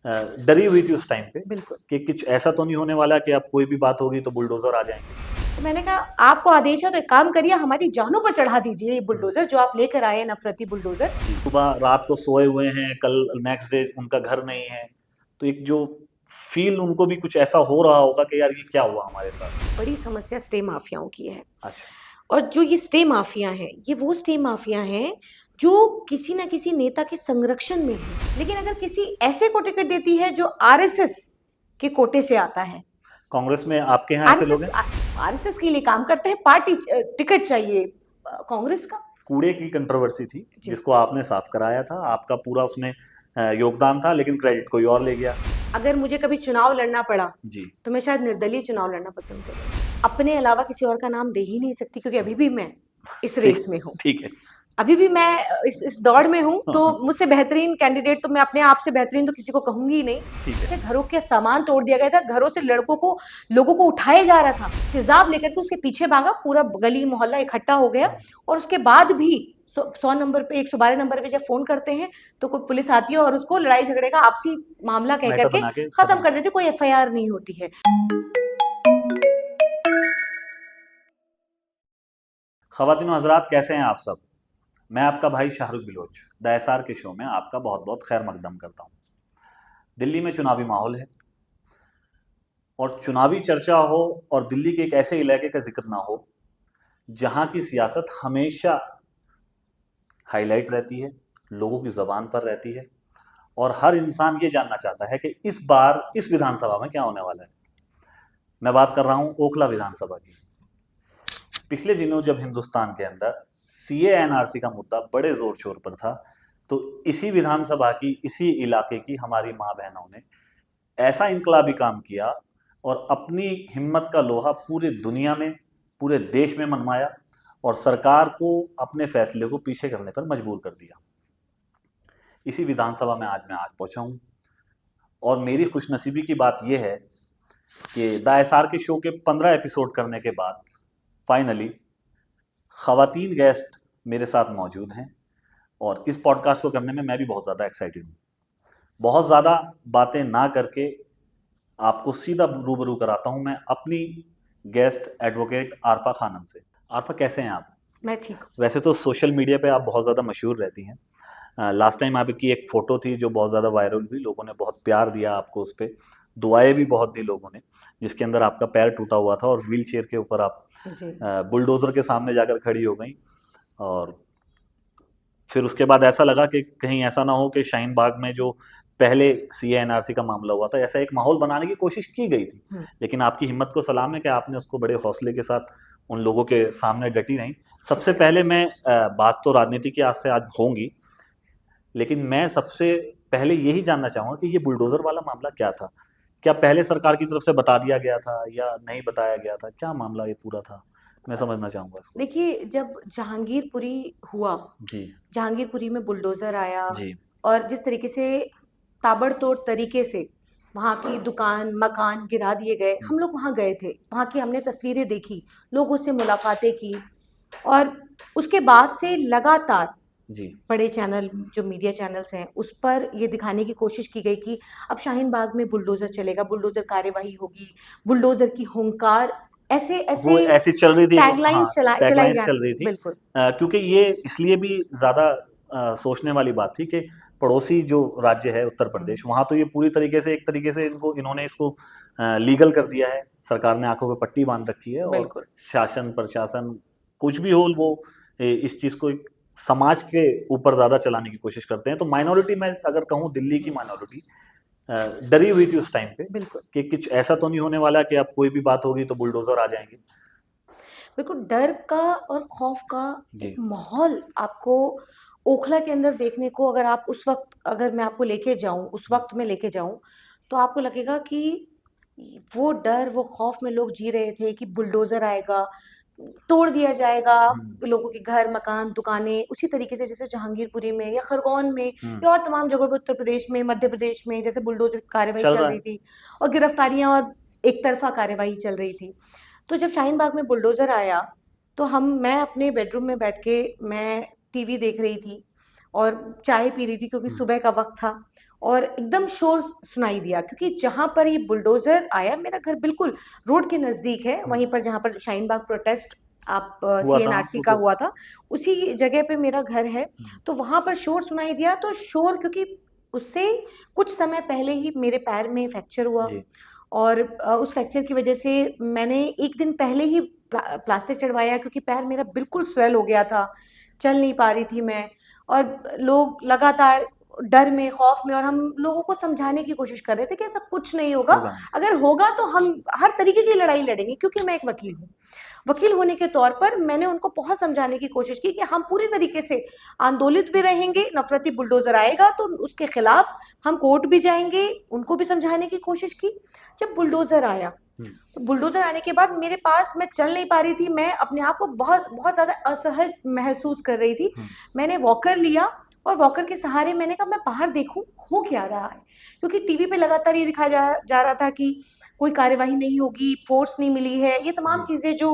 डरी हुई थी उस टाइम पे बिल्कुल। कि कुछ ऐसा तो नहीं होने वाला कि अब कोई भी बात होगी तो बुलडोजर आ जाएंगे। तो मैंने कहा आपको आदेश है तो एक काम करिए, हमारी जानों पर चढ़ा दीजिए ये बुलडोजर जो आप लेकर आए हैं, नफरती बुलडोजर। सुबह रात को सोए हुए हैं, कल नेक्स्ट डे उनका घर नहीं है, तो एक जो फील उनको भी कुछ ऐसा हो रहा होगा कि यार ये क्या हुआ हमारे साथ। बड़ी समस्या स्टे माफियाओं की है। अच्छा। और जो ये स्टे माफिया हैं, ये वो स्टे माफिया हैं जो किसी ना किसी नेता के संरक्षण में है, लेकिन अगर किसी ऐसे को टिकट देती है जो आरएसएस के कोटे से आता है। कांग्रेस में आपके यहाँ ऐसे लोग हैं? आरएसएस के लिए काम करते हैं, पार्टी टिकट चाहिए कांग्रेस का। कूड़े की कंट्रोवर्सी थी जी। जिसको आपने साफ कराया था, आपका पूरा उसमें योगदान था, लेकिन क्रेडिट कोई और ले गया। अगर मुझे कभी चुनाव लड़ना पड़ा जी। तो मैं शायद निर्दलीय चुनाव लड़ना पसंद करूँ। अपने अलावा किसी और का नाम दे ही नहीं सकती, क्योंकि अभी भी मैं इस रेस में हूँ। ठीक है। अभी भी मैं इस दौड़ में हूँ, तो मुझसे बेहतरीन कैंडिडेट तो मैं अपने आप से बेहतरीन तो किसी को कहूंगी ही नहीं। ठीक है। घरों के सामान तोड़ दिया गया था, घरों से लोगों को उठाया जा रहा था, तेजाब लेकर के उसके पीछे भागा, पूरा गली मोहल्ला इकट्ठा हो गया। और उसके बाद भी 100 नंबर पे 112 नंबर पे जब फोन करते हैं तो कोई पुलिस आती है और उसको लड़ाई झगड़े का आपसी मामला कह करके खत्म कर देती, कोई एफआईआर नहीं होती है। ख़वातीन हज़रात, कैसे हैं आप सब? मैं आपका भाई शाहरुख बिलोच द एसआर के शो में आपका बहुत बहुत खैर मकदम करता हूँ। दिल्ली में चुनावी माहौल है और चुनावी चर्चा हो और दिल्ली के एक ऐसे इलाके का जिक्र ना हो जहाँ की सियासत हमेशा हाईलाइट रहती है, लोगों की ज़बान पर रहती है और हर इंसान ये जानना चाहता है कि इस बार इस विधानसभा में क्या होने वाला है। मैं बात कर रहा हूँ ओखला विधानसभा की। पिछले दिनों जब हिंदुस्तान के अंदर सीए एनआरसी का मुद्दा बड़े जोर शोर पर था, तो इसी विधानसभा की, इसी इलाके की हमारी माँ बहनों ने ऐसा इनकलाबी काम किया और अपनी हिम्मत का लोहा पूरी दुनिया में, पूरे देश में मनवाया और सरकार को अपने फैसले को पीछे करने पर मजबूर कर दिया। इसी विधानसभा में आज मैं पहुंचा हूं और मेरी खुशनसीबी की बात यह है कि द एसआर के शो के 15 एपिसोड करने के बाद फाइनली ख़वातीन गेस्ट मेरे साथ मौजूद हैं और इस पॉडकास्ट को करने में मैं भी बहुत ज़्यादा एक्साइटेड हूँ। बहुत ज़्यादा बातें ना करके आपको सीधा रूबरू कराता हूँ मैं अपनी गेस्ट एडवोकेट आरफा खानम से। आरफा, कैसे हैं आप? मैं ठीक हूँ। वैसे तो सोशल मीडिया पे आप बहुत ज़्यादा मशहूर रहती हैं। लास्ट टाइम आपकी एक फ़ोटो थी जो बहुत ज़्यादा वायरल हुई, लोगों ने बहुत प्यार दिया आपको, उस पर दुआएं भी बहुत दी लोगों ने, जिसके अंदर आपका पैर टूटा हुआ था और व्हील चेयर के ऊपर आप बुलडोज़र के सामने जाकर खड़ी हो गई। और फिर उसके बाद ऐसा लगा कि कहीं ऐसा ना हो कि शाहीन बाग में जो पहले सीए एनआरसी का मामला हुआ था, ऐसा एक माहौल बनाने की कोशिश की गई थी, लेकिन आपकी हिम्मत को सलाम है कि आपने उसको बड़े हौसले के साथ उन लोगों के सामने डटी रही। सबसे पहले मैं बात तो राजनीति की आज से आज होंगी, लेकिन मैं सबसे पहले यही जानना चाहूँगा कि ये बुलडोज़र वाला मामला क्या था? क्या पहले सरकार की तरफ से बता दिया गया था या नहीं बताया गया था? क्या मामला ये पूरा था? मैं समझना चाहूँगा इसको। देखिए, जब जहांगीरपुरी हुआ, जी। जहांगीरपुरी में बुलडोजर आया जी। और जिस तरीके से ताबड़तोड़ तरीके से वहाँ की दुकान मकान गिरा दिए गए, हम लोग वहाँ गए थे, वहाँ की हमने तस्वीरें देखी, लोगों से मुलाकातें की और उसके बाद से लगातार जी। बड़े चैनल, जो मीडिया चैनल्स हैं, उस पर ये दिखाने की कोशिश की गई कि अब शाहीन बाग में बुलडोजर चलेगा, बुलडोजर कार्यवाही होगी, बुलडोजर की हुंकार, वो ऐसी चल रही थी। हाँ, टैगलाइंस चलाई टैगलाइंस जा। चल रही थी। बिल्कुल। क्योंकि ये इसलिए भी ज़्यादा सोचने वाली बात थी कि पड़ोसी जो राज्य है उत्तर प्रदेश, वहाँ तो ये पूरी तरीके से, एक तरीके से इन्होंने इसको लीगल कर दिया है। सरकार ने आंखों पे पट्टी बांध रखी है और शासन प्रशासन कुछ भी हो, वो इस चीज़ को एक समाज के ऊपर ज़्यादा चलाने की कोशिश करते हैं। तो माइनॉरिटी, मैं अगर कहूँ दिल्ली की माइनॉरिटी डरी हुई थी उस टाइम पे कि कुछ ऐसा तो नहीं होने वाला कि अब कोई भी बात होगी तो बुलडोजर आ जाएंगे। बिल्कुल, डर का और खौफ का एक माहौल आपको ओखला के अंदर देखने को, अगर आप उस वक्त, अगर मैं आपको लेके जाऊं, उस वक्त में लेके जाऊं, तो आपको लगेगा कि वो डर, वो खौफ में लोग जी रहे थे कि बुलडोजर आएगा, तोड़ दिया जाएगा लोगों के घर मकान दुकानें, उसी तरीके से जैसे जहांगीरपुरी में या खरगोन में या और तमाम जगहों पर उत्तर प्रदेश में, मध्य प्रदेश में जैसे बुलडोजर कार्रवाई चल रही थी और गिरफ्तारियां और एक तरफा कार्रवाई चल रही थी। तो जब शाहीन बाग में बुलडोजर आया तो मैं अपने बेडरूम में बैठ के मैं टीवी देख रही थी और चाय पी रही थी, क्योंकि सुबह का वक्त था और एकदम शोर सुनाई दिया, क्योंकि जहां पर ये बुलडोजर आया, मेरा घर बिल्कुल रोड के नजदीक है, वहीं पर जहां पर शाहीन बाग प्रोटेस्ट आप हुआ था, सीएनआरसी वो का तो हुआ था, उसी जगह पे मेरा घर है। तो वहां पर शोर सुनाई दिया, तो शोर, क्योंकि उससे कुछ समय पहले ही मेरे पैर में फ्रैक्चर हुआ, जी और उस फ्रैक्चर की वजह से मैंने एक दिन पहले ही प्लास्टर चढ़वाया, क्योंकि पैर मेरा बिल्कुल स्वेल हो गया था, चल नहीं पा रही थी मैं। और लोग लगातार डर में, खौफ में, और हम लोगों को समझाने की कोशिश कर रहे थे कि ऐसा कुछ नहीं होगा, होगा नहीं। अगर होगा तो हम हर तरीके की लड़ाई लड़ेंगे, क्योंकि मैं एक वकील हूँ। वकील होने के तौर पर मैंने उनको बहुत समझाने की कोशिश की कि हम पूरी तरीके से आंदोलित भी रहेंगे, नफरती बुलडोजर आएगा तो उसके खिलाफ हम कोर्ट भी जाएंगे, उनको भी समझाने की कोशिश की। जब बुलडोजर आया, तो बुलडोजर आने के बाद मेरे पास, मैं चल नहीं पा रही थी, मैं अपने आप को बहुत बहुत ज्यादा असहज महसूस कर रही थी। मैंने वॉकर लिया, और वॉकर के सहारे मैंने कहा मैं बाहर देखूं हो क्या रहा है, क्योंकि टीवी पे लगातार ये दिखाया जा रहा था कि कोई कार्यवाही नहीं होगी, फोर्स नहीं मिली है, ये तमाम चीजें जो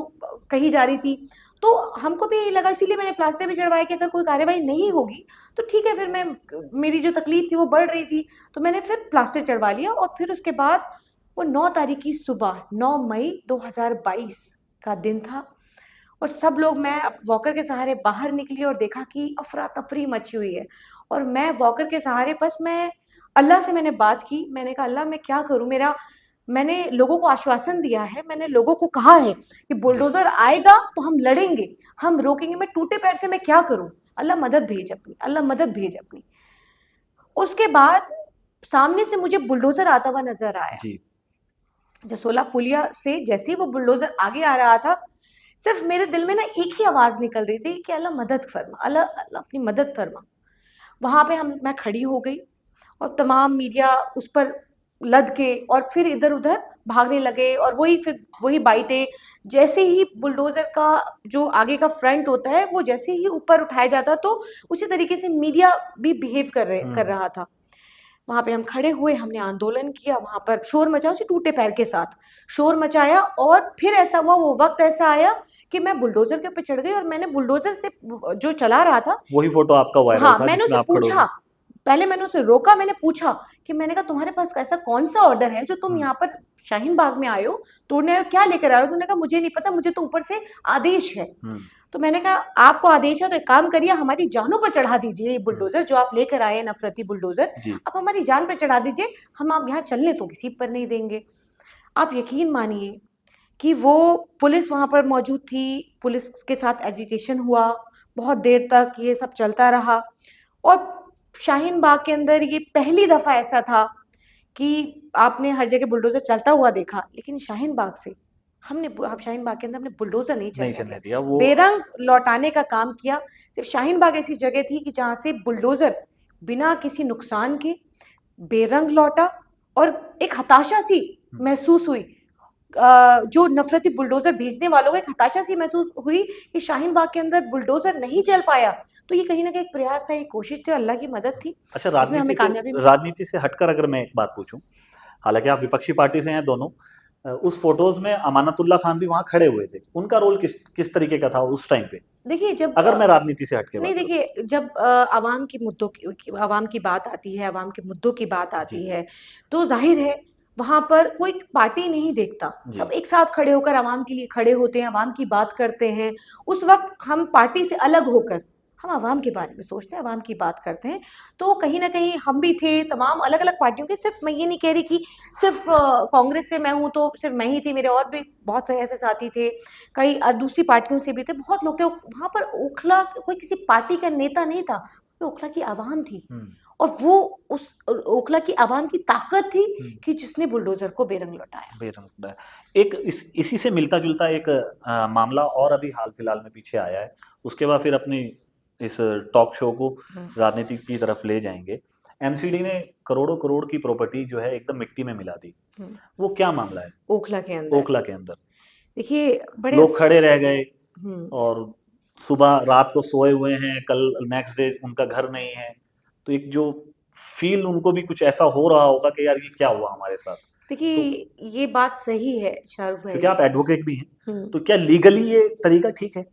कही जा रही थी। तो हमको भी यही लगा, इसीलिए मैंने प्लास्टर भी चढ़वाया कि अगर कोई कार्यवाही नहीं होगी तो ठीक है, फिर मैं, मेरी जो तकलीफ थी वो बढ़ रही थी, तो मैंने फिर प्लास्टर चढ़वा लिया। और फिर उसके बाद वो 9 तारीख की सुबह, 9 मई 2022 का दिन था, और सब लोग, मैं वॉकर के सहारे बाहर निकली और देखा कि अफरा तफरी मची हुई है। और मैं वॉकर के सहारे, बस मैं अल्लाह से मैंने बात की, मैंने कहा अल्लाह मैं क्या करूं, मेरा, मैंने लोगों को आश्वासन दिया है, मैंने लोगों को कहा है कि बुलडोजर आएगा तो हम लड़ेंगे, हम रोकेंगे, मैं टूटे पैर से मैं क्या करूं, अल्लाह मदद भेज अपनी, अल्लाह मदद भेज अपनी। उसके बाद सामने से मुझे बुलडोजर आता हुआ नजर आया, जी जसोला पुलिया से जैसे ही वो बुलडोजर आगे आ रहा था, सिर्फ मेरे दिल में ना एक ही आवाज निकल रही थी कि अल्लाह मदद फरमा, अल्लाह अल्लाह अपनी मदद फरमा। वहां पे मैं खड़ी हो गई, और तमाम मीडिया उस पर लद के और फिर इधर उधर भागने लगे, और वही बाइटें, जैसे ही बुलडोजर का जो आगे का फ्रंट होता है वो जैसे ही ऊपर उठाया जाता, तो उसी तरीके से मीडिया भी बिहेव कर रहा था। वहां पे हम खड़े हुए, हमने आंदोलन किया, वहां पर शोर मचा, उसी टूटे पैर के साथ शोर मचाया। और फिर ऐसा हुआ, वो वक्त ऐसा आया कि मैं बुलडोजर के ऊपर चढ़ गई, और मैंने बुलडोजर से जो चला रहा था, वही फोटो आपका वायरल हाँ, था मैंने जिसमें उसे आप खड़े पूछा, हुए। पहले मैंने उसे रोका, मैंने पूछा कि, मैंने कहा तुम्हारे पास ऐसा कौन सा ऑर्डर है जो तुम यहाँ पर शाहीन बाग में आए हो, तोड़ने आए हो, क्या लेकर आए हो? उन्होंने कहा मुझे नहीं पता, मुझे तो ऊपर से आदेश है। तो मैंने कहा आपको आदेश है तो एक काम करिए, हमारी जानों पर चढ़ा दीजिए ये बुलडोजर जो आप लेकर आए हैं, नफरती बुलडोजर, आप हमारी जान पर चढ़ा दीजिए, हम आप यहाँ चलने तो किसी पर नहीं देंगे। आप यकीन मानिए कि वो पुलिस वहां पर मौजूद थी, पुलिस के साथ एजिटेशन हुआ, बहुत देर तक ये सब चलता रहा। और शाहीन बाग के अंदर ये पहली दफा ऐसा था कि आपने हर जगह बुलडोजर चलता हुआ देखा, लेकिन शाहीन बाग से शाहीन बाग के अंदर हमने बुलडोजर नहीं नहीं चलने चलने दिया, दिया वो। बेरंग लौटाने का काम किया। सिर्फ शाहीन बाग ऐसी जगह थी कि जहां से बुलडोजर बिना किसी नुकसान के बेरंग लौटा, और एक हताशा सी महसूस हुई, जो नफरती बुलडोजर भेजने वालों को एक हताशा सी महसूस हुई कि शाहीन बाग के अंदर बुलडोजर नहीं चल पाया। तो ये कहीं ना कहीं एक प्रयास था, एक कोशिश थी, अल्लाह की मदद थी, अच्छा, जिसमें हमें कामयाबी मिली। राजनीति से हटकर अगर मैं एक बात पूछूं, हालांकि आप विपक्षी पार्टी से हैं दोनों, उस फोटोज में अमानतुल्लाह खान भी वहां खड़े हुए थे, उनका रोल किस तरीके का था उस टाइम पे, देखिए, जब अगर मैं राजनीति से हटके नहीं, बात करूं? देखिए, जब आवाम की बात आती है, आवाम के मुद्दों की बात जी आती है, तो जाहिर है वहां पर कोई पार्टी नहीं देखता, जी सब एक साथ खड़े होकर आवाम के लिए खड़े होते हैं, आवाम की बात करते हैं। उस वक्त हम पार्टी से अलग होकर हम आवाम के बारे में सोचते हैं, आवाम की बात करते हैं। तो कहीं ना कहीं हम भी थे, तमाम अलग अलग पार्टियों के, सिर्फ मैं ये नहीं कह रही कि सिर्फ कांग्रेस से मैं हूं तो सिर्फ मैं ही थी, मेरे और भी बहुत सारे ऐसे साथी थे, कई दूसरी पार्टियों से भी थे, बहुत लोग थे वहां पर। ओखला कोई किसी पार्टी का नेता नहीं था, वो ओखला की आवाम थी, और वो उस ओखला की आवाम की ताकत थी कि जिसने बुलडोजर को बेरंग लौटाया। बेरंग एक इसी से मिलता जुलता एक मामला और अभी हाल फिलहाल में पीछे आया है, उसके बाद फिर अपनी इस टॉक शो को राजनीति की तरफ ले जाएंगे। एमसीडी ने करोड़ों करोड़ की प्रॉपर्टी जो है एकदम मिट्टी में मिला दी, वो क्या मामला है? ओखला के अंदर देखिए, बड़े लोग खड़े रह गए हम्म, और सुबह रात को सोए हुए हैं, कल नेक्स्ट डे उनका घर नहीं है, तो एक जो फील उनको भी कुछ ऐसा हो रहा होगा कि यार ये क्या हुआ हमारे साथ। देखिए, तो ये बात सही है शाहरुख भाई। क्योंकि आप एडवोकेट भी हैं, तो क्या लीगली ये तरीका ठीक है?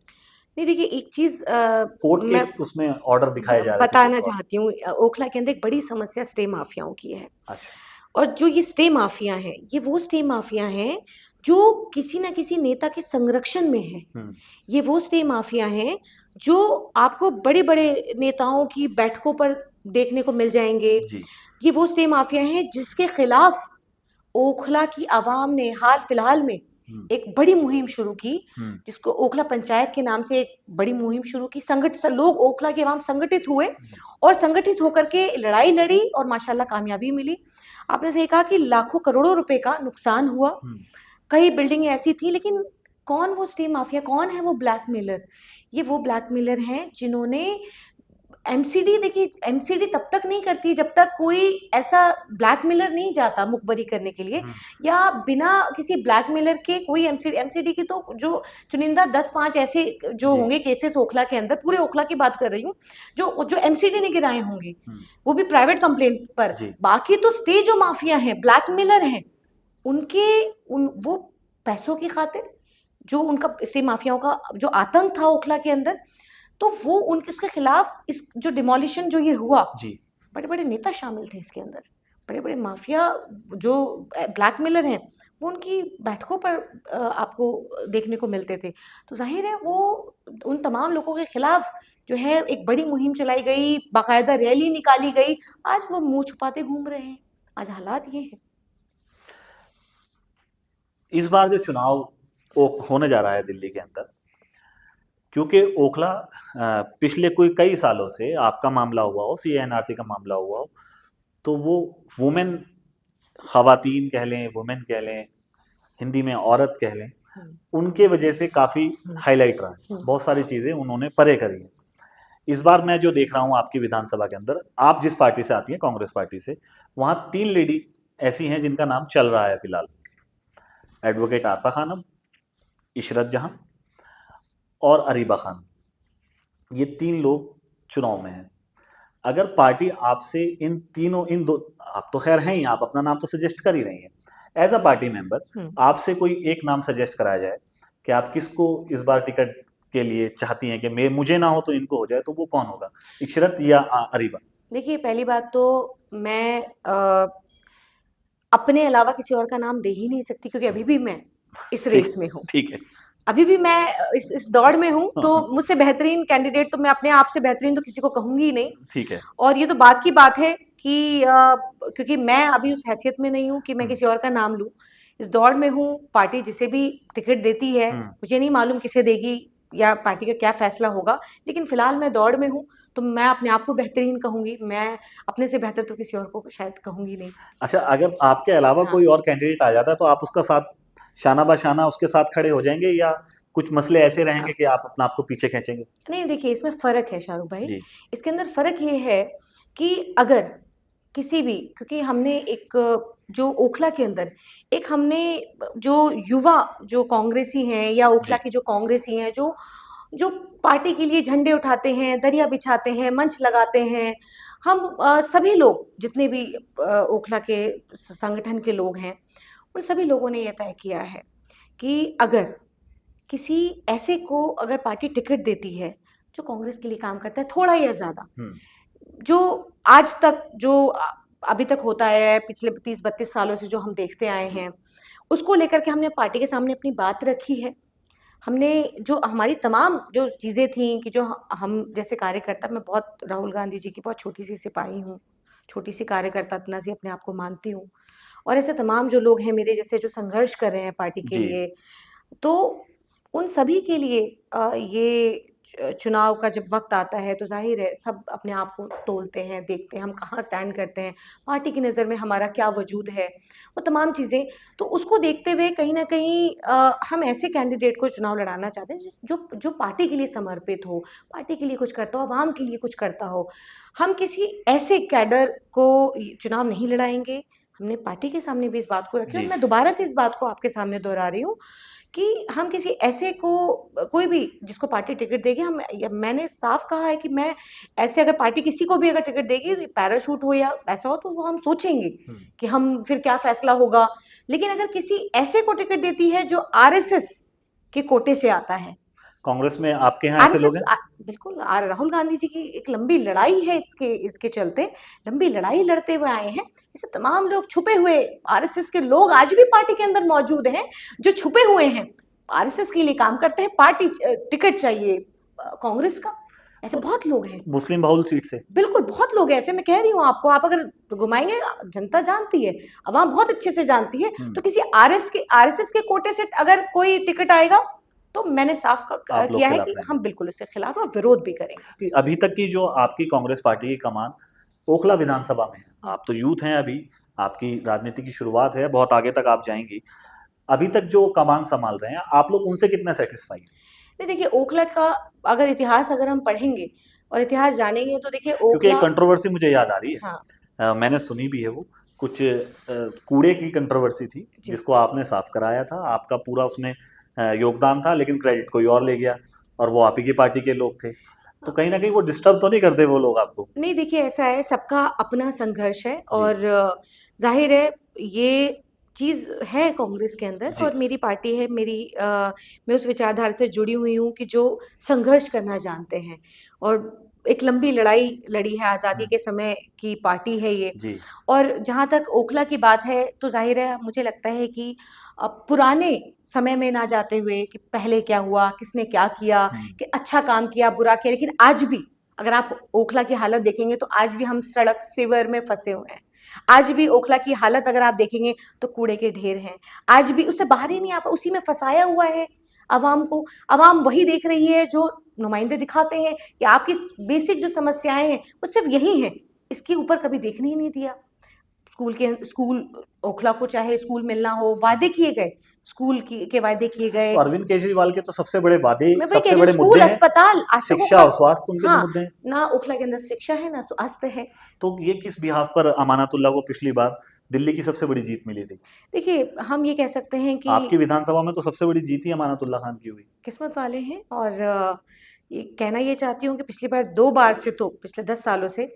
नहीं देखिए एक चीज कोर्ट मैं के उसमें ऑर्डर दिखाए जा रहे थे बताना कुछ और। चाहती हूँ। ओखला के अंदर एक बड़ी समस्या स्टे माफियाओं की है। अच्छा। और जो ये स्टे माफिया हैं, ये वो स्टे माफिया हैं जो किसी ना किसी नेता के संरक्षण में है। हम्म। ये वो स्टे माफिया हैं जो आपको बड़े बड़े नेताओं की बैठकों पर देखने को मिल जाएंगे। जी। ये वो स्टे माफिया हैं जिसके खिलाफ ओखला की आवाम ने हाल फिलहाल में हम्म। एक बड़ी मुहिम शुरू की, हम्म। जिसको ओखला पंचायत के नाम से एक बड़ी मुहिम शुरू की। लोग ओखला के आवाम संगठित हुए और संगठित होकर के लड़ाई लड़ी और माशाल्लाह कामयाबी मिली। आपने सही कहा कि लाखों करोड़ों रुपए का नुकसान हुआ, कई बिल्डिंगें ऐसी थी, लेकिन कौन वो स्टे माफिया, कौन है वो ब्लैकमेलर? ये वो ब्लैकमेलर हैं जिन्होंने एमसीडी, देखिए एमसीडी तब तक नहीं करती जब तक कोई ऐसा ब्लैकमेलर नहीं जाता मुखबरी करने के लिए, या बिना किसी ब्लैकमेलर के कोई एमसीडी की तो जो चुनिंदा 10-5 ऐसे जो जी। होंगे केसेस ओखला के अंदर, पूरे ओखला की बात कर रही हूँ, जो एमसीडी ने गिराए होंगे, वो भी प्राइवेट कंप्लेंट पर। जी। बाकी तो स्टे जो माफिया हैं, ब्लैकमेलर हैं, वो पैसों की खातिर जो उनका स्टे माफियाओं का जो आतंक था ओखला के अंदर, तो वो उसके खिलाफ इस जो डिमोलिशन जो ये हुआ, जी। बड़े बड़े नेता शामिल थे इसके अंदर, बड़े बड़े माफिया जो ब्लैकमेलर हैं वो उनकी बैठकों पर आपको देखने को मिलते थे। तो जाहिर है वो उन तमाम लोगों के खिलाफ जो है एक बड़ी मुहिम चलाई गई, बाकायदा रैली निकाली गई। आज वो मुंह छुपाते घूम रहे हैं, आज हालात ये है। इस बार जो चुनाव होने जा रहा है दिल्ली के अंदर, क्योंकि ओखला पिछले कई सालों से आपका मामला हुआ हो, सीएनआरसी का मामला हुआ हो, तो वो वुमेन, खवातीन कह लें, वुमेन कह लें, हिंदी में औरत कह लें, उनके वजह से काफ़ी हाईलाइट रहा है। बहुत सारी चीज़ें उन्होंने परे करी हैं। इस बार मैं जो देख रहा हूँ आपकी विधानसभा के अंदर, आप जिस पार्टी से आती हैं, कांग्रेस पार्टी से, वहाँ 3 लेडी ऐसी हैं जिनका नाम चल रहा है फिलहाल। एडवोकेट आरफा खानम, इशरत जहां और अरीबा खान। ये 3 लोग चुनाव में हैं। अगर पार्टी आपसे इन दो, आप तो खैर हैं ही, आप अपना नाम तो सजेस्ट कर ही रही हैं, एज अ पार्टी मेंबर आपसे कोई एक नाम सजेस्ट कराया जाए कि आप किसको इस बार टिकट के लिए चाहती हैं कि मुझे ना हो तो इनको हो जाए, तो वो कौन होगा, इशरत या अरीबा? देखिए पहली बात तो मैं अपने अलावा किसी और का नाम दे ही नहीं सकती, क्योंकि अभी भी मैं इस रेस में हूँ। ठीक है। अभी भी मैं इस दौड़ में हूँ, तो मुझसे बेहतरीन कैंडिडेट तो मैं अपने आप से बेहतरीन तो किसी को कहूंगी ही नहीं। ठीक है। और ये तो बात की बात है कि क्योंकि मैं अभी उस हैसियत में नहीं हूँ कि मैं किसी और का नाम लूँ। इस दौड़ में हूँ, पार्टी जिसे भी टिकट देती है, मुझे नहीं मालूम किसे देगी या पार्टी का क्या फैसला होगा, लेकिन फिलहाल मैं दौड़ में हूँ, तो मैं अपने आप को बेहतरीन कहूंगी। मैं अपने से बेहतर तो किसी और को शायद कहूंगी नहीं। अच्छा, अगर आपके अलावा कोई और कैंडिडेट आ जाता है तो आप उसका साथ शाना बाशाना उसके साथ खड़े हो जाएंगे, या कुछ मसले ऐसे रहेंगे कि आप अपना आपको पीछे खींचेंगे? नहीं देखिए, इसमें फर्क है शाहरुख भाई। इसके अंदर फर्क ये है कि अगर किसी भी, क्योंकि हमने एक जो ओखला के अंदर एक हमने जो युवा जो कांग्रेसी हैं या ओखला के जो कांग्रेसी हैं जो पार्टी के लिए झंडे उठाते हैं, दरिया बिछाते हैं, मंच लगाते हैं, हम सभी लोग जितने भी ओखला के संगठन के लोग हैं, उन सभी लोगों ने यह तय किया है कि अगर किसी ऐसे को अगर पार्टी टिकट देती है जो कांग्रेस के लिए काम करता है थोड़ा या ज्यादा, जो आज तक जो अभी तक होता है, पिछले 30-32 सालों से जो हम देखते आए हैं, उसको लेकर के हमने पार्टी के सामने अपनी बात रखी है। हमने जो हमारी तमाम जो चीजें थी कि जो हम जैसे कार्यकर्ता, मैं बहुत राहुल गांधी जी की बहुत छोटी सी सिपाही हूँ, छोटी सी कार्यकर्ता इतना सी अपने आप को मानती हूँ, और ऐसे तमाम जो लोग हैं मेरे जैसे जो संघर्ष कर रहे हैं पार्टी के लिए, तो उन सभी के लिए ये चुनाव का जब वक्त आता है तो जाहिर है सब अपने आप को तोलते हैं, देखते हैं हम कहाँ स्टैंड करते हैं, पार्टी की नज़र में हमारा क्या वजूद है, वो तमाम चीज़ें। तो उसको देखते हुए कहीं ना कहीं हम ऐसे कैंडिडेट को चुनाव लड़ाना चाहते हैं जो पार्टी के लिए समर्पित हो, पार्टी के लिए कुछ करता हो, आवाम के लिए कुछ करता हो। हम किसी ऐसे कैडर को चुनाव नहीं लड़ाएंगे। हमने पार्टी के सामने भी इस बात को रखी, और मैं दोबारा से इस बात को आपके सामने दोहरा रही हूँ कि हम किसी ऐसे को, कोई भी जिसको पार्टी टिकट देगी, मैंने साफ कहा है कि मैं ऐसे अगर पार्टी किसी को भी अगर टिकट देगी, पैराशूट हो या ऐसा हो, तो वो हम सोचेंगे कि हम फिर क्या फैसला होगा। लेकिन अगर किसी ऐसे को टिकट देती है जो आरएसएस के कोटे से आता है, कांग्रेस में आपके यहाँ ऐसे लोग हैं? बिल्कुल, राहुल गांधी जी की एक लंबी लड़ाई है इसके चलते, लंबी लड़ाई लड़ते हुए आए हैं। ऐसे तमाम लोग छुपे हुए आरएसएस के लोग आज भी पार्टी के अंदर मौजूद हैं, जो छुपे हुए हैं, आरएसएस के लिए काम करते हैं, पार्टी टिकट चाहिए कांग्रेस का, ऐसे बहुत लोग हैं। मुस्लिम बहुल सीट से बिल्कुल बहुत लोग हैं ऐसे, मैं कह रही हूँ आपको, आप अगर घुमाएंगे, जनता जानती है, अवाम बहुत अच्छे से जानती है। तो किसी आरएसएस के कोटे से अगर कोई टिकट आएगा तो मैंने साफ किया है कि हम बिल्कुल इसके खिलाफ और विरोध भी करेंगे। अभी तक की जो आपकी कांग्रेस पार्टी की कमान ओखला विधानसभा में है, आप तो यूथ हैं, अभी आपकी राजनीति की शुरुआत है, बहुत आगे तक आप जाएंगी। अभी तक जो कमान संभाल रहे हैं आप लोग, उनसे कितना सेटिस्फाई हैं? नहीं देखिए, ओखला का अगर इतिहास अगर हम पढ़ेंगे और इतिहास जानेंगे तो देखिए क्योंकि एक कंट्रोवर्सी मुझे याद आ रही है। हाँ। मैंने सुनी भी है, वो कुछ कूड़े की कंट्रोवर्सी थी जिसको आपने साफ कराया था, आपका पूरा उसमें योगदान था, लेकिन क्रेडिट कोई और ले गया और वो आप ही की पार्टी के लोग थे। तो कहीं ना कहीं वो डिस्टर्ब तो नहीं करते वो लोग आपको? नहीं देखिए, ऐसा है, सबका अपना संघर्ष है और जाहिर है ये चीज है कांग्रेस के अंदर, और मेरी पार्टी है, मैं उस विचारधारा से जुड़ी हुई हूँ कि जो संघर्ष करना जानते हैं, और एक लंबी लड़ाई लड़ी है, आजादी के समय की पार्टी है ये जी। और जहां तक ओखला की बात है तो जाहिर है मुझे लगता है कि पुराने समय में ना जाते हुए कि पहले क्या हुआ, किसने क्या किया, कि अच्छा काम किया, बुरा किया, लेकिन आज भी अगर आप ओखला की हालत देखेंगे तो आज भी हम सड़क सीवर में फंसे हुए हैं। आज भी ओखला की हालत अगर आप देखेंगे तो कूड़े के ढेर हैं, आज भी उससे बाहर ही नहीं आ पा, उसी में फंसाया हुआ है अवाम को। अवाम वही देख रही है जो नुमाइंदे दिखाते हैं कि आपकी बेसिक जो समस्याएं हैं वो सिर्फ यही हैं, इसके ऊपर कभी देखने ही नहीं दिया। स्कूल ओखला को चाहे स्कूल मिलना हो, वादे किए गए, स्कूल के वादे किए गए। अरविंद केजरीवाल के तो सबसे बड़े वादे, मैं सबसे बड़े स्कूल, मुद्दे हैं अस्पताल, शिक्षा और स्वास्थ्य, उनके हाँ, मुद्दे हैं। ना ओखला के अंदर शिक्षा है ना स्वास्थ्य है। तो ये किस बिहाफ पर अमानतुल्लाह को पिछली बार दिल्ली की सबसे बड़ी जीत मिली थी? देखिए, हम ये कह सकते हैं कि आपकी विधानसभा में तो सबसे बड़ी जीत ही अमानतुल्लाह खान की हुई। किस्मत वाले हैं, और ये कहना ये चाहती हूँ कि पिछली बार 2 बार से, तो पिछले 10 सालों से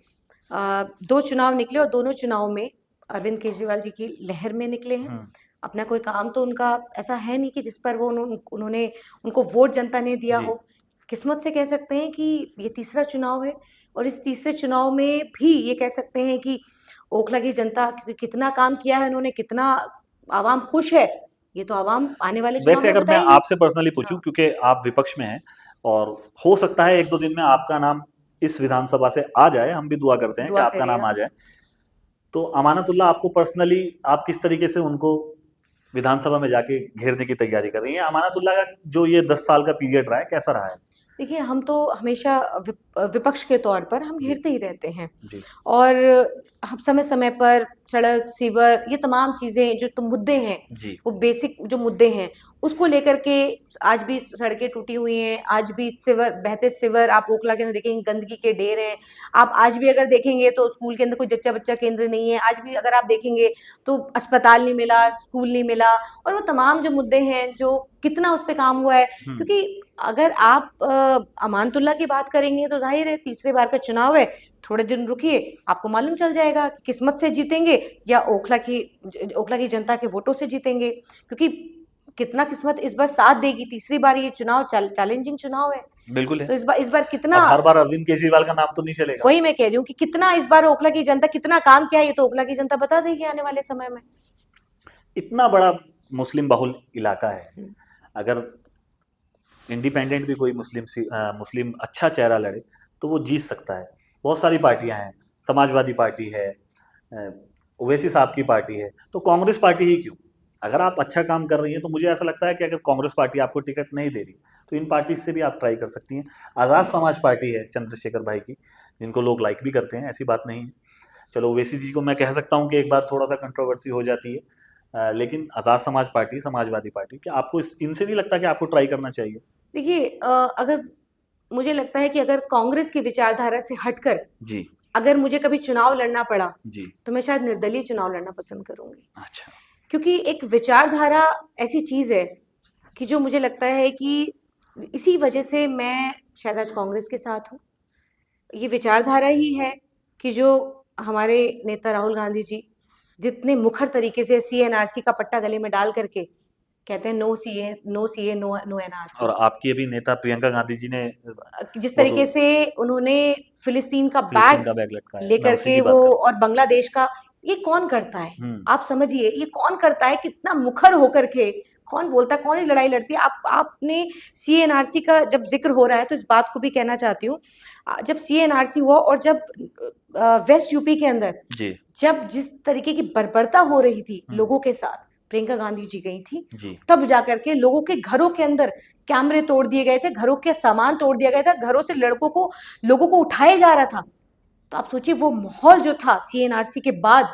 2 चुनाव निकले और दोनों चुनाव में अरविंद केजरीवाल जी की लहर में निकले हैं। अपना कोई काम तो उनका ऐसा है नहीं कि जिस पर वो उन्होंने उनको वोट जनता ने दिया हो। किस्मत से कह सकते हैं कि ये तीसरा चुनाव है, और इस तीसरे चुनाव में भी ये कह सकते हैं कि ओखला की जनता कितना काम किया है उन्होंने, कितना आवाम खुश है, ये तो आवाम आने वाले चुनाव वैसे में अगर मैं बताएगी। आपसे पर्सनली पूछूं, क्योंकि आप विपक्ष में हैं और हो सकता है 1-2 दिन में आपका नाम इस विधानसभा से आ जाए, हम भी दुआ करते हैं कि आपका नाम आ जाए, तो अमानतुल्लाह आपको पर्सनली आप किस तरीके से उनको विधानसभा में जाके घेरने की तैयारी कर रही हैं? अमानतुल्लाह का जो ये 10 साल का पीरियड रहा है, कैसा रहा है? देखिए, हम तो हमेशा विपक्ष के तौर पर हम घेरते ही रहते हैं, और हम समय समय पर सड़क, सीवर, ये तमाम चीजें जो मुद्दे हैं, वो बेसिक जो मुद्दे हैं उसको लेकर के, आज भी सड़कें टूटी हुई हैं, आज भी बहते सिवर आप ओखला के अंदर देखेंगे, गंदगी के ढेर हैं। आप आज भी अगर देखेंगे तो स्कूल के अंदर कोई जच्चा बच्चा केंद्र नहीं है, आज भी अगर आप देखेंगे तो अस्पताल नहीं मिला, स्कूल नहीं मिला, और वो तमाम जो मुद्दे हैं, जो कितना उस पर काम हुआ है। क्योंकि अगर आप अमानतुल्लाह की बात करेंगे तो जाहिर है तीसरे बार का चुनाव है, थोड़े दिन रुकिए, आपको मालूम चल जाएगा कि किस्मत से जीतेंगे या ओखला की जनता के वोटों से जीतेंगे, क्योंकि कितना किस्मत इस बार साथ देगी। तीसरी बार ये चुनाव चैलेंजिंग चुनाव है। बिल्कुल है। तो इस बार कितना, हर बार अरविंद केजरीवाल का नाम तो नहीं चलेगा। वही मैं कह रही हूँ कि कितना इस बार ओखला की जनता कितना काम किया, ये तो ओखला की जनता बता देगी आने वाले समय में। इतना बड़ा मुस्लिम बहुल इलाका है, अगर इंडिपेंडेंट भी कोई मुस्लिम अच्छा चेहरा लड़े तो वो जीत सकता है। बहुत सारी पार्टियां हैं, समाजवादी पार्टी है, ओवैसी साहब की पार्टी है, तो कांग्रेस पार्टी ही क्यों? अगर आप अच्छा काम कर रही हैं तो मुझे ऐसा लगता है कि अगर कांग्रेस पार्टी आपको टिकट नहीं दे रही तो इन पार्टी से भी आप ट्राई कर सकती हैं। आज़ाद समाज पार्टी है चंद्रशेखर भाई की, जिनको लोग लाइक भी करते हैं, ऐसी बात नहीं है। चलो ओवैसी जी को मैं कह सकता हूँ कि एक बार थोड़ा सा कंट्रोवर्सी हो जाती है, लेकिन आज़ाद समाज पार्टी, समाजवादी पार्टी, क्या आपको इनसे नहीं लगता कि आपको ट्राई करना चाहिए? देखिए, अगर मुझे लगता है कि अगर कांग्रेस की विचारधारा से हटकर जी अगर मुझे कभी चुनाव लड़ना पड़ा जी तो मैं शायद निर्दलीय चुनाव लड़ना पसंद करूंगी। अच्छा। क्योंकि एक विचारधारा ऐसी चीज है कि जो मुझे लगता है कि इसी वजह से मैं शायद आज कांग्रेस के साथ हूँ। ये विचारधारा ही है कि जो हमारे नेता राहुल गांधी जी जितने मुखर तरीके से CNRC का पट्टा गले में डाल करके कहते हैं no CAA, no CAA, no no NRC. और आपकी अभी नेता प्रियंका गांधी जी ने जिस वो तरीके तो से उन्होंने फिलिस्तीन का फिलिस्तीन बैग का बैग लटकाया, मैं लेकर उसी के की वो, बात कर रहा और बांग्लादेश का, ये कौन करता है? हूँ। आप समझिए, ये कौन करता है? कितना मुखर होकर के कौन बोलता है, कौन ये लड़ाई लड़ती है? आपने सीएनआरसी का जब जिक्र हो रहा है तो इस बात को भी कहना चाहती हूँ, जब सीएनआरसी हुआ और जब वेस्ट यूपी के अंदर जी जब जिस तरीके की बर्बरता हो रही थी हम्म, लोगों के साथ, प्रियंका गांधी जी गई थी, जी तब जाकर के लोगों के घरों के अंदर कैमरे तोड़ दिए गए थे, घरों के सामान तोड़ दिया गया था, घरों से लोगों को उठाया जा रहा था। तो आप सोचिए वो माहौल जो था सीएनआरसी के बाद,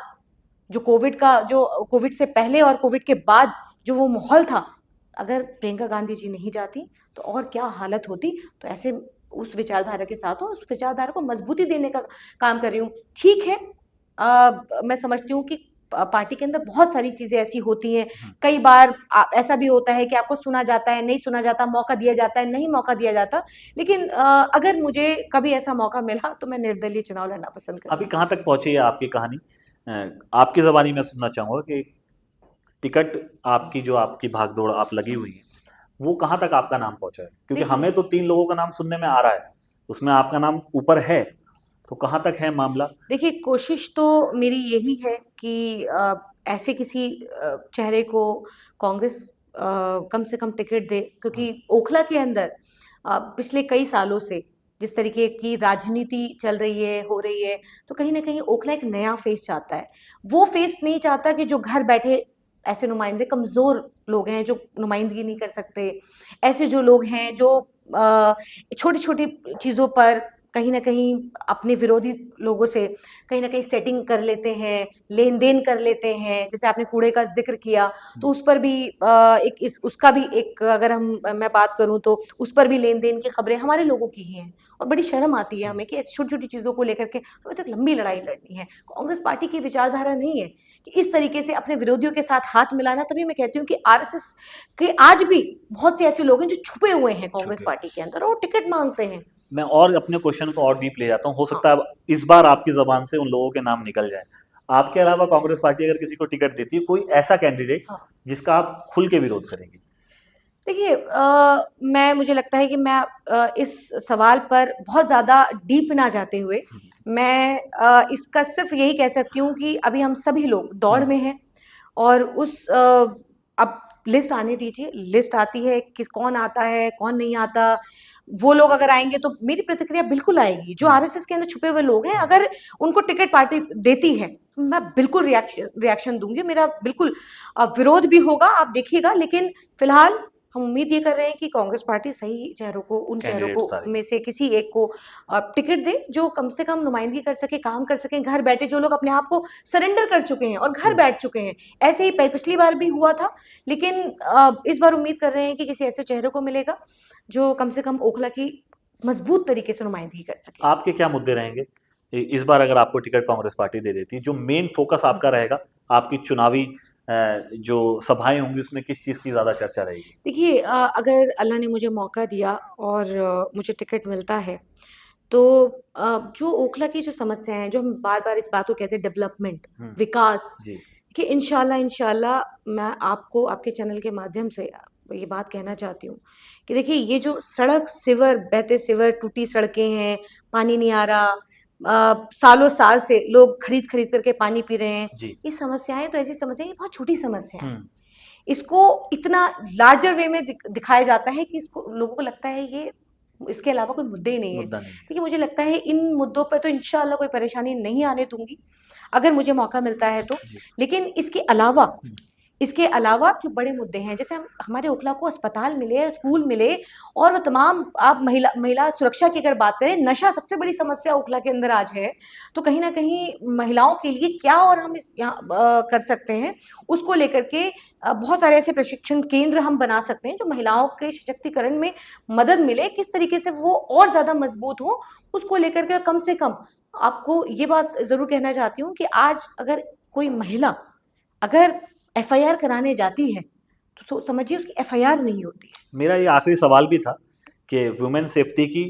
जो कोविड से पहले और कोविड के बाद जो वो माहौल था, अगर प्रियंका गांधी जी नहीं जाती तो और क्या हालत होती। तो ऐसे उस विचारधारा के साथ, और उस विचारधारा को मजबूती देने का काम कर रही हूँ। ठीक है, मैं समझती हूँ कि पार्टी के अंदर बहुत सारी चीजें ऐसी होती हैं, कई बार ऐसा भी होता है कि आपको सुना जाता है, नहीं सुना जाता, मौका दिया जाता है, नहीं मौका दिया जाता। लेकिन अगर मुझे कभी ऐसा मौका मिला तो मैं निर्दलीय चुनाव लड़ना पसंद अभी करूंगी। कहाँ तक पहुंची है आपकी कहानी? आपकी ज़बानी में सुनना चाहूँगा कि टिकट आपकी, जो आपकी भागदौड़ आप लगी हुई है, वो कहाँ तक आपका नाम पहुंचा है? क्योंकि देखिए, हमें तो 3 लोगों का नाम सुनने में आ रहा है, उसमें आपका नाम ऊपर है, तो कहाँ तक है मामला? देखिए, कोशिश तो मेरी यही है कि ऐसे किसी चेहरे को कांग्रेस कम से कम टिकट दे, क्योंकि ओखला के अंदर पिछले कई सालों से जिस तरीके की राजनीति चल रही है, हो रही है, तो कहीं ना कहीं ओखला एक नया फेस चाहता है। वो फेस नहीं चाहता कि जो घर बैठे ऐसे नुमाइंदे, कमजोर लोग हैं जो नुमाइंदगी नहीं कर सकते, ऐसे जो लोग हैं जो छोटी छोटी चीजों पर कहीं ना कहीं अपने विरोधी लोगों से कहीं ना कहीं सेटिंग कर लेते हैं, लेन देन कर लेते हैं। जैसे आपने कूड़े का जिक्र किया, तो उस पर भी उसका भी एक, अगर मैं बात करूं तो उस पर भी लेन देन की खबरें हमारे लोगों की ही हैं। और बड़ी शर्म आती है हमें कि ऐसी छोटी छोटी चीजों को लेकर के हमें तो एक लंबी लड़ाई लड़नी है। कांग्रेस पार्टी की विचारधारा नहीं है कि इस तरीके से अपने विरोधियों के साथ हाथ मिलाना। तभी मैं कहती हूँ कि आरएसएस के आज भी बहुत से ऐसे लोग हैं जो छुपे हुए हैं कांग्रेस छुपे। पार्टी के अंदर और टिकट मांगते हैं। मैं और अपने क्वेश्चन को और डीप ले जाता हूँ, हो हाँ, सकता है अब इस बार आपकी ज़बान से उन लोगों के नाम निकल जाए। आपके अलावा कांग्रेस पार्टी अगर किसी को टिकट देती है, कोई ऐसा कैंडिडेट हाँ। जिसका आप खुल के विरोध करेंगे? देखिए, मैं मुझे लगता है कि मैं इस सवाल पर बहुत ज़्यादा डीप ना जाते हुए मैं इसका सिर्फ यही कह सकती हूँ कि अभी हम सभी लोग दौड़ में हैं, और अब लिस्ट आने दीजिए, लिस्ट आती है कि कौन आता है कौन नहीं आता। वो लोग अगर आएंगे तो मेरी प्रतिक्रिया बिल्कुल आएगी। जो आरएसएस के अंदर छुपे हुए लोग हैं, अगर उनको टिकट पार्टी देती है तो मैं बिल्कुल रिएक्शन दूंगी। मेरा बिल्कुल विरोध भी होगा, आप देखिएगा। लेकिन फिलहाल हम उम्मीद ये कर रहे हैं कि कांग्रेस पार्टी सही चेहरों को, उन चेहरों कैंडिडेट को सारे। में से किसी एक को टिकट दे, जो कम से कम नुमाइंदगी कर सके, काम कर सके घर बैठे। जो लोग अपने आप को सरेंडर कर चुके हैं और घर बैठ चुके हैं, ऐसे ही पिछली बार भी हुआ था। लेकिन इस बार उम्मीद कर रहे हैं कि किसी ऐसे चेहरे को मिलेगा जो कम से कम ओखला की मजबूत तरीके से नुमाइंदगी कर सके। आपके क्या मुद्दे रहेंगे इस बार अगर आपको टिकट कांग्रेस पार्टी दे देती है? जो मेन फोकस आपका रहेगा, आपकी चुनावी जो सभाएं होंगी, उसमें किस चीज़ की ज़्यादा चर्चा रहेगी? देखिए, अगर अल्लाह ने मुझे मौका दिया और मुझे टिकट मिलता है, तो जो ओखला की जो समस्या है, जो हम बार बार इस बात को कहते हैं, डेवलपमेंट, विकास, जी कि इंशाल्लाह इंशाल्लाह मैं आपको आपके चैनल के माध्यम से ये बात कहना चाहती हूँ कि देखिए, ये जो सड़क, सिवर, बहते सिवर, टूटी सड़कें हैं, पानी नहीं आ रहा, सालों साल से लोग खरीद खरीद करके पानी पी रहे हैं, जी ये समस्याएं तो ऐसी समस्या, ये बहुत छोटी समस्या है। हम्म इसको इतना लार्जर वे में दिखाया जाता है कि इसको लोगों को लगता है ये, इसके अलावा कोई मुद्दे ही नहीं है। मुद्दा नहीं है। देखिए, मुझे लगता है इन मुद्दों पर तो इंशाल्लाह कोई परेशानी नहीं आने दूंगी अगर मुझे मौका मिलता है तो। जी लेकिन इसके अलावा जो बड़े मुद्दे हैं, जैसे हमारे ओखला को अस्पताल मिले, स्कूल मिले, और वो तमाम, आप महिला सुरक्षा की अगर बात करें, नशा सबसे बड़ी समस्या ओखला के अंदर आज है। तो कहीं ना कहीं महिलाओं के लिए क्या और हम यहाँ कर सकते हैं, उसको लेकर के बहुत सारे ऐसे प्रशिक्षण केंद्र हम बना सकते हैं जो महिलाओं के सशक्तिकरण में मदद मिले, किस तरीके से वो और ज्यादा मजबूत हो, उसको लेकर के। कम से कम आपको ये बात जरूर कहना चाहती हूँ कि आज अगर कोई महिला अगर एफआईआर कराने जाती है तो समझिए उसकी एफआईआर नहीं होती है। मेरा ये आखिरी सवाल भी था कि वुमेन सेफ्टी की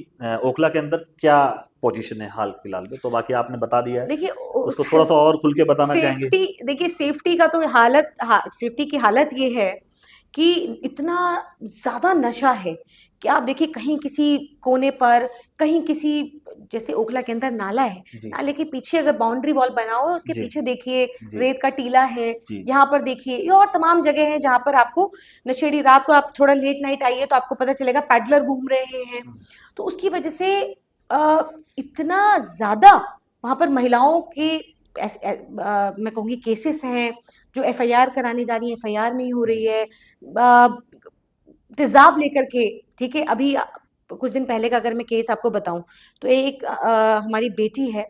ओखला के अंदर क्या पोजीशन है हाल फिलहाल में? तो बाकी आपने बता दिया है, देखिए, उसको थोड़ा सा और खुल के बताना चाहेंगे? सेफ्टी, देखिए सेफ्टी का तो हालत, सेफ्टी की हालत ये है कि इतना ज्यादा नशा है कि आप देखिए कहीं किसी कोने पर, कहीं किसी, जैसे ओखला के अंदर नाला है, जी नाले के पीछे अगर बाउंड्री वॉल बना हुआ है उसके जी पीछे देखिए जी रेत का टीला है, जी यहाँ पर देखिए ये और तमाम जगह है जहां पर आपको नशेड़ी, रात को आप थोड़ा लेट नाइट आइए तो आपको पता चलेगा पैडलर घूम रहे हैं। हम्म, तो उसकी वजह से अ, इतना ज्यादा वहां पर महिलाओं के मैं कहूंगी केसेस हैं, जो एफआईआर कराने जा रही है एफआईआर नहीं हो रही जी है, तेजाब लेकर के। ठीक है, अभी कुछ दिन पहले का अगर मैं केस आपको बताऊं तो एक हमारी बेटी है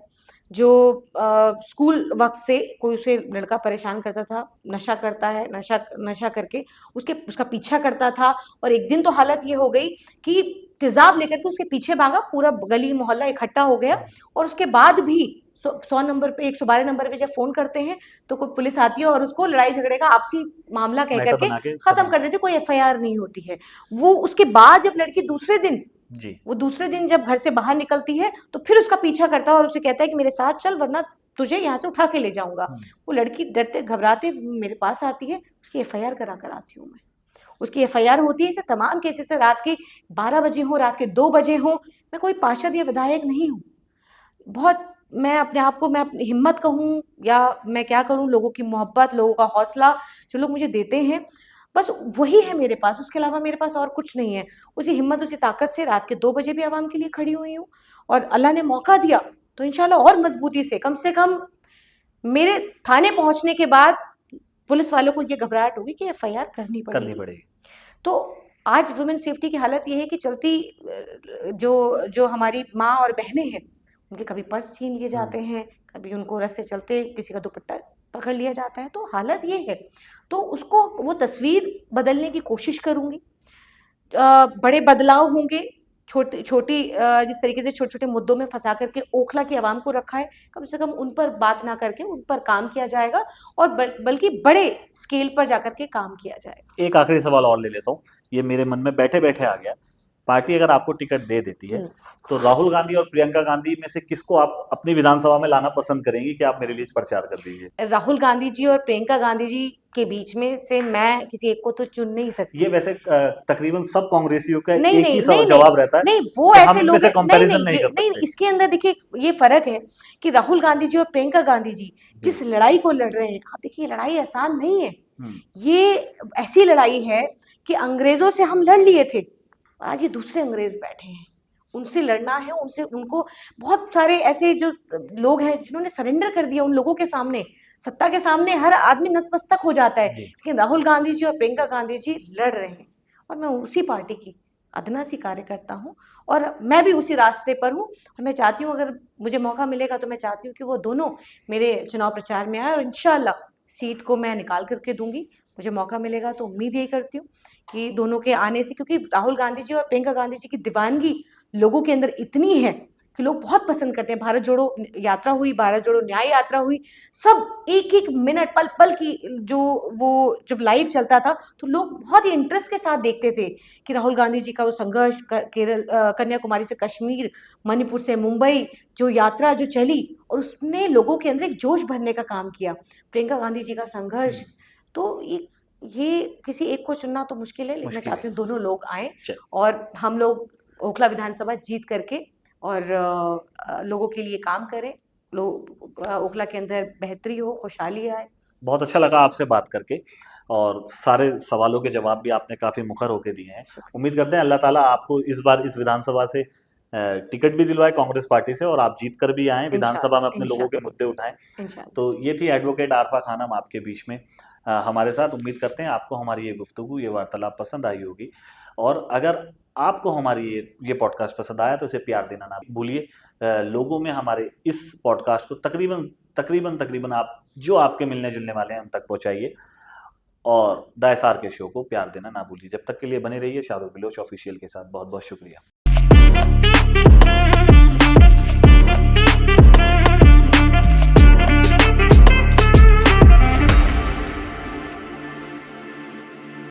जो स्कूल वक्त से कोई उसे लड़का परेशान करता था, नशा करता है, नशा नशा करके उसका पीछा करता था, और एक दिन तो हालत ये हो गई कि तेजाब लेकर के उसके पीछे भागा, पूरा गली मोहल्ला इकट्ठा हो गया। और उसके बाद भी 100 नंबर पे, 112 नंबर पे जब फोन करते हैं तो कोई पुलिस आती है और उसको लड़ाई झगड़े का आपसी मामला कह मैटर करके बना के खत्म खत्म। कर देते, कोई एफआईआर नहीं होती है। वो उसके बाद जब लड़की जी दूसरे दिन जब घर से बाहर निकलती है तो फिर उसका पीछा करता है और उसे कहता है कि मेरे साथ चल वरना तुझे यहाँ से उठा के ले जाऊंगा। हम्म, वो लड़की डरते घबराते मेरे पास आती है, उसकी एफआईआर करा कर आती हूँ मैं। उसकी एफआईआर होती है, ऐसे तमाम केसेस से, रात के 12 बजे हो, रात के 2 बजे हो। मैं कोई पार्षद या विधायक नहीं हूँ, बहुत, मैं अपने आप को, मैं अपनी हिम्मत कहूँ या मैं क्या करूँ, लोगों की मोहब्बत, लोगों का हौसला जो लोग मुझे देते हैं, बस वही है मेरे पास, उसके अलावा मेरे पास और कुछ नहीं है। उसी हिम्मत, उसी ताकत से रात के 2 बजे भी आवाम के लिए खड़ी हुई हूँ, और अल्लाह ने मौका दिया तो इंशाल्लाह और मजबूती से कम मेरे थाने पहुंचने के बाद पुलिस वालों को ये घबराहट होगी कि एफआईआर करनी करनी पड़ेगी। पड़ेगी। तो आज वुमेन सेफ्टी की हालत ये है कि चलती जो जो हमारी माँ और बहनें हैं, उनके कभी पर्स छीन लिए जाते हैं, कभी उनको रास्ते चलते किसी का दुपट्टा पकड़ लिया जाता है, तो हालत ये है। तो उसको, वो तस्वीर बदलने की कोशिश करूंगी। बड़े बदलाव होंगे, छोटी छोटी जिस तरीके से छोटे छोटे मुद्दों में फंसा करके ओखला की आवाम को रखा है, कम से कम उन पर बात ना करके उन पर काम किया जाएगा, और बल्कि बड़े स्केल पर जाकर के काम किया जाएगा। एक आखिरी सवाल और ले लेता हूँ, ये मेरे मन में बैठे बैठे आ गया। पार्टी अगर आपको टिकट दे देती है हम्म। तो राहुल गांधी और प्रियंका गांधी में से किसको आप अपनी विधानसभा में लाना पसंद करेंगी कि आप मेरे लिए प्रचार कर दीजिए? राहुल गांधी जी और प्रियंका गांधी जी के बीच में से मैं किसी एक को तो चुन नहीं ये सकती। वैसे तकरीबन सब कांग्रेसियों का नहीं एक नहीं ही नहीं नहीं जवाब रहता है नहीं, वो कि हम ऐसे इनमें लोग से हैं, नहीं कंपैरिजन नहीं, नहीं ये कर नहीं, सकते। इसके अंदर देखिए ये फर्क है कि राहुल गांधी जी और प्रियंका गांधी जी जी। जिस लड़ाई को लड़ रहे हैं, आप देखिए लड़ाई आसान नहीं है। हम्म, ये ऐसी लड़ाई है कि अंग्रेजों से हम लड़ लिए थे, और आज ये दूसरे अंग्रेज बैठे हैं, उनसे लड़ना है, उनसे, उनको, बहुत सारे ऐसे जो लोग हैं जिन्होंने सरेंडर कर दिया, उन लोगों के सामने, सत्ता के सामने हर आदमी नतमस्तक हो जाता है, जी लेकिन राहुल गांधी जी और प्रियंका गांधी जी लड़ रहे हैं, और मैं उसी पार्टी की अदना सी कार्यकर्ता हूँ, और मैं भी उसी रास्ते पर हूँ। और मैं चाहती हूँ, अगर मुझे मौका मिलेगा तो मैं चाहती हूँ कि वो दोनों मेरे चुनाव प्रचार में आए, और इंशाल्लाह सीट को मैं निकाल करके दूंगी। मुझे मौका मिलेगा तो उम्मीद यही करती हूँ कि दोनों के आने से, क्योंकि राहुल गांधी जी और प्रियंका गांधी जी की दीवानगी लोगों के अंदर इतनी है कि लोग बहुत पसंद करते हैं। भारत जोड़ो यात्रा हुई, भारत जोड़ो न्याय यात्रा हुई, सब एक एक मिनट, पल पल की, जो वो जब लाइव चलता था तो लोग बहुत ही इंटरेस्ट के साथ देखते थे कि राहुल गांधी जी का वो संघर्ष, केरल, कन्याकुमारी से कश्मीर, मणिपुर से मुंबई, जो यात्रा जो चली, और उसने लोगों के अंदर एक जोश भरने का काम किया, प्रियंका गांधी जी का संघर्ष। तो ये किसी एक को चुनना तो मुश्किल है, लेकिन मैं मुश्किल है। चाहती हूँ दोनों लोग आए, चल, और हम लोग ओखला विधानसभा जीत करके और लोगों के लिए काम करें, लोग ओखला के अंदर बेहतरी हो, खुशहाली आए। बहुत अच्छा लगा आपसे बात करके, और सारे सवालों के जवाब भी आपने काफ़ी मुखर होके दिए हैं। शुक्रिया। उम्मीद करते हैं अल्लाह ताला आपको इस बार इस विधानसभा से टिकट भी दिलवाए कांग्रेस पार्टी से, और आप जीत कर भी आएँ, विधानसभा में इंशाल्लाह अपने लोगों के इंशाल्लाह मुद्दे उठाएं। इंशाल्लाह। तो ये थी एडवोकेट आरफा खानम आपके बीच में हमारे साथ। उम्मीद करते हैं आपको हमारी ये गुफ्तगू, ये वार्तालाप पसंद आई होगी, और अगर आपको हमारी ये पॉडकास्ट पसंद आया तो इसे प्यार देना ना भूलिए। लोगों में हमारे इस पॉडकास्ट को तकरीबन तकरीबन तकरीबन आप जो आपके मिलने जुलने वाले हैं उन तक पहुंचाइए, और द एसआर के शो को प्यार देना ना भूलिए। जब तक के लिए बने रहिए शाहरुख बिलोच ऑफिशियल के साथ। बहुत बहुत शुक्रिया।